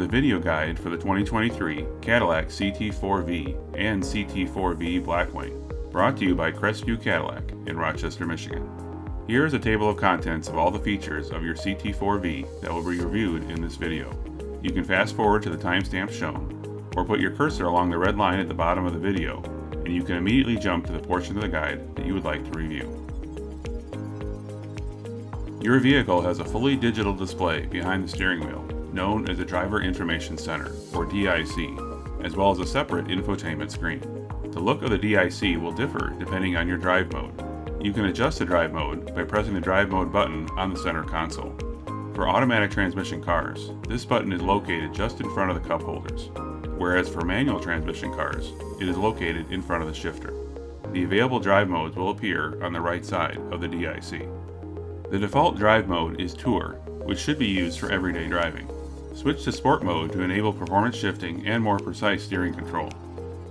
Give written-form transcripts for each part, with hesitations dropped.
video guide for the 2023 Cadillac CT4-V and CT4-V Blackwing, brought to you by Crestview Cadillac in Rochester, Michigan. Here is a table of contents of all the features of your CT4-V that will be reviewed in this video. You can fast forward to the timestamp shown, or put your cursor along the red line at the bottom of the video, and you can immediately jump to the portion of the guide that you would like to review. Your vehicle has a fully digital display behind the steering wheel, known as a Driver Information Center, or DIC, as well as a separate infotainment screen. The look of the DIC will differ depending on your drive mode. You can adjust the drive mode by pressing the drive mode button on the center console. For automatic transmission cars, this button is located just in front of the cup holders, whereas for manual transmission cars, it is located in front of the shifter. The available drive modes will appear on the right side of the DIC. The default drive mode is Tour, which should be used for everyday driving. Switch to Sport mode to enable performance shifting and more precise steering control.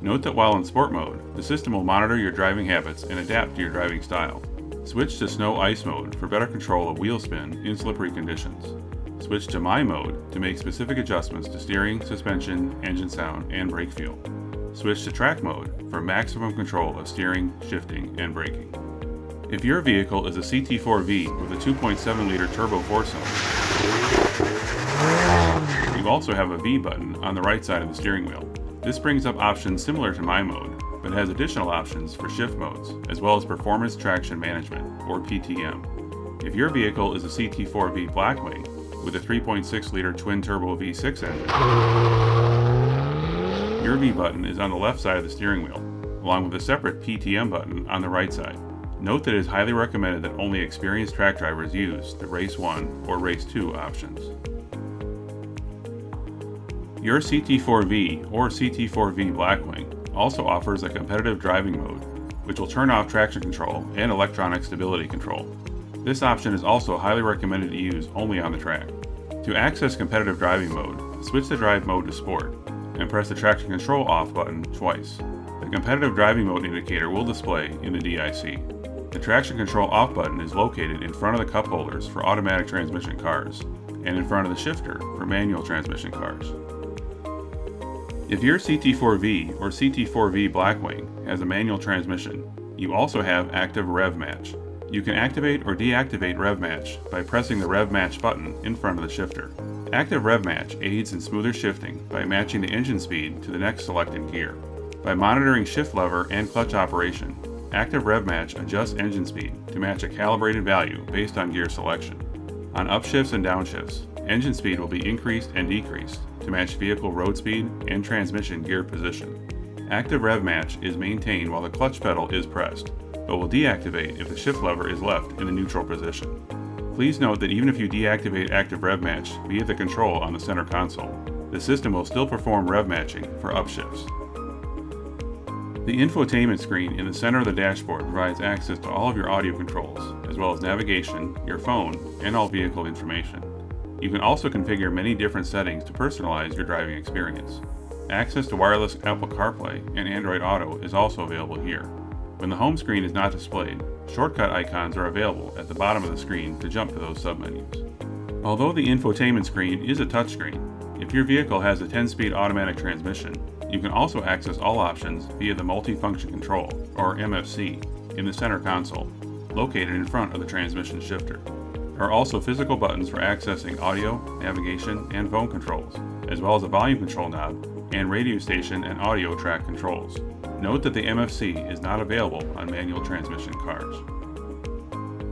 Note that while in Sport mode, the system will monitor your driving habits and adapt to your driving style. Switch to Snow Ice mode for better control of wheel spin in slippery conditions. Switch to My mode to make specific adjustments to steering, suspension, engine sound, and brake feel. Switch to Track mode for maximum control of steering, shifting, and braking. If your vehicle is a CT4-V with a 2.7-liter turbo 4-cylinder, you also have a V button on the right side of the steering wheel. This brings up options similar to My mode, but has additional options for shift modes, as well as Performance Traction Management, or PTM. If your vehicle is a CT4-V Blackwing with a 3.6-liter twin-turbo V6 engine, your V button is on the left side of the steering wheel, along with a separate PTM button on the right side. Note that it is highly recommended that only experienced track drivers use the Race 1 or Race 2 options. Your CT4-V or CT4-V Blackwing also offers a competitive driving mode, which will turn off traction control and electronic stability control. This option is also highly recommended to use only on the track. To access competitive driving mode, switch the drive mode to Sport and press the traction control off button twice. The competitive driving mode indicator will display in the DIC. The traction control off button is located in front of the cup holders for automatic transmission cars and in front of the shifter for manual transmission cars. If your CT4-V or CT4-V Blackwing has a manual transmission, you also have active Rev Match. You can activate or deactivate Rev Match by pressing the Rev Match button in front of the shifter. Active Rev Match aids in smoother shifting by matching the engine speed to the next selected gear. By monitoring shift lever and clutch operation, Active Rev Match adjusts engine speed to match a calibrated value based on gear selection. On upshifts and downshifts, engine speed will be increased and decreased to match vehicle road speed and transmission gear position. Active Rev Match is maintained while the clutch pedal is pressed, but will deactivate if the shift lever is left in the neutral position. Please note that even if you deactivate Active Rev Match via the control on the center console, the system will still perform rev matching for upshifts. The infotainment screen in the center of the dashboard provides access to all of your audio controls, as well as navigation, your phone, and all vehicle information. You can also configure many different settings to personalize your driving experience. Access to wireless Apple CarPlay and Android Auto is also available here. When the home screen is not displayed, shortcut icons are available at the bottom of the screen to jump to those submenus. Although the infotainment screen is a touchscreen, if your vehicle has a 10-speed automatic transmission, you can also access all options via the Multifunction Control, or MFC, in the center console, located in front of the transmission shifter. There are also physical buttons for accessing audio, navigation, and phone controls, as well as a volume control knob and radio station and audio track controls. Note that the MFC is not available on manual transmission cars.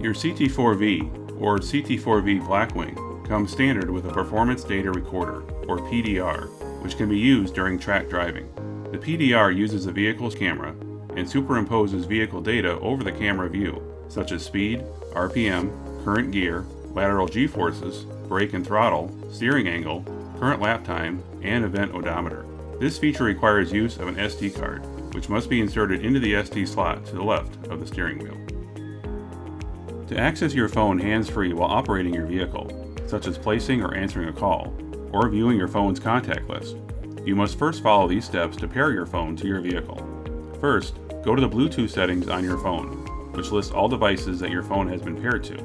Your CT4-V or CT4-V Blackwing comes standard with a Performance Data Recorder, or PDR, which can be used during track driving. The PDR uses the vehicle's camera and superimposes vehicle data over the camera view, such as speed, RPM, current gear, lateral G-forces, brake and throttle, steering angle, current lap time, and event odometer. This feature requires use of an SD card, which must be inserted into the SD slot to the left of the steering wheel. To access your phone hands-free while operating your vehicle, such as placing or answering a call, or viewing your phone's contact list, you must first follow these steps to pair your phone to your vehicle. First, go to the Bluetooth settings on your phone, which lists all devices that your phone has been paired to.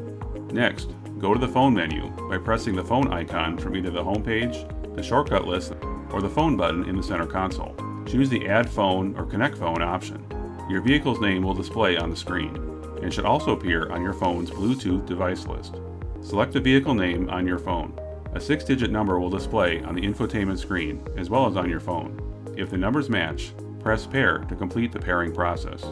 Next, go to the phone menu by pressing the phone icon from either the home page, the shortcut list, or the phone button in the center console. Choose the Add Phone or Connect Phone option. Your vehicle's name will display on the screen and should also appear on your phone's Bluetooth device list. Select the vehicle name on your phone. A 6-digit number will display on the infotainment screen as well as on your phone. If the numbers match, press Pair to complete the pairing process.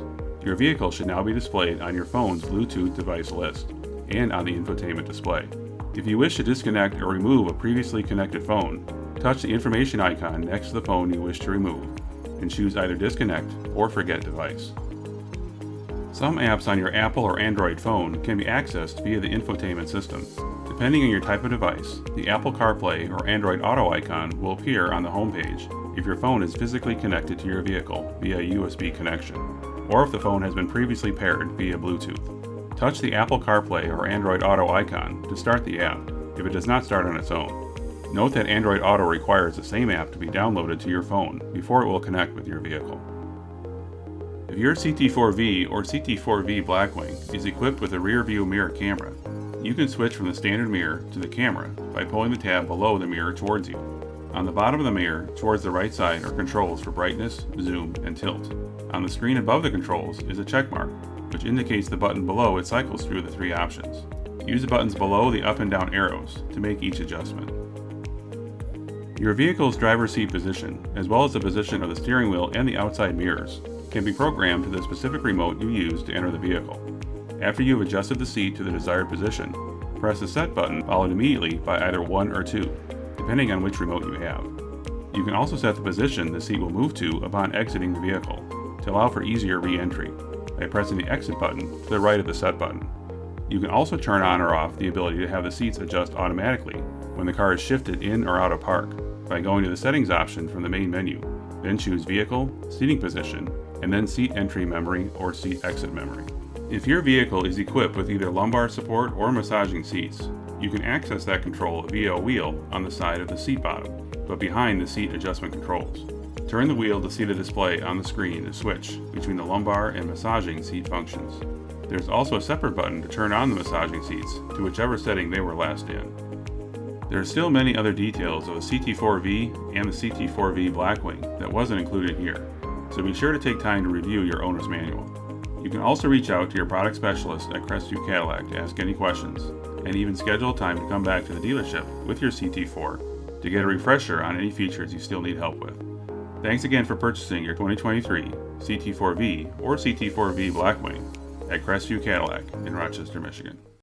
Your vehicle should now be displayed on your phone's Bluetooth device list and on the infotainment display. If you wish to disconnect or remove a previously connected phone, touch the information icon next to the phone you wish to remove and choose either Disconnect or Forget Device. Some apps on your Apple or Android phone can be accessed via the infotainment system. Depending on your type of device, the Apple CarPlay or Android Auto icon will appear on the home page if your phone is physically connected to your vehicle via a USB connection, or if the phone has been previously paired via Bluetooth. Touch the Apple CarPlay or Android Auto icon to start the app if it does not start on its own. Note that Android Auto requires the same app to be downloaded to your phone before it will connect with your vehicle. If your CT4-V or CT4-V Blackwing is equipped with a Rearview mirror camera, you can switch from the standard mirror to the camera by pulling the tab below the mirror towards you. On the bottom of the mirror, towards the right side, are controls for brightness, zoom, and tilt. On the screen above the controls is a check mark, which indicates the button below it cycles through the three options. Use the buttons below the up and down arrows to make each adjustment. Your vehicle's driver's seat position, as well as the position of the steering wheel and the outside mirrors, can be programmed to the specific remote you use to enter the vehicle. After you have adjusted the seat to the desired position, press the Set button followed immediately by either 1 or 2, depending on which remote you have. You can also set the position the seat will move to upon exiting the vehicle to allow for easier re-entry by pressing the Exit button to the right of the Set button. You can also turn on or off the ability to have the seats adjust automatically when the car is shifted in or out of park by going to the Settings option from the main menu, then choose Vehicle, Seating Position, and then Seat Entry Memory or Seat Exit Memory. If your vehicle is equipped with either lumbar support or massaging seats, you can access that control via a wheel on the side of the seat bottom, but behind the seat adjustment controls. Turn the wheel to see the display on the screen to switch between the lumbar and massaging seat functions. There's also a separate button to turn on the massaging seats to whichever setting they were last in. There are still many other details of the CT4-V and the CT4-V Blackwing that wasn't included here, so be sure to take time to review your owner's manual. You can also reach out to your product specialist at Crestview Cadillac to ask any questions, and even schedule time to come back to the dealership with your CT4 to get a refresher on any features you still need help with. Thanks again for purchasing your 2023 CT4-V or CT4-V Blackwing at Crestview Cadillac in Rochester, Michigan.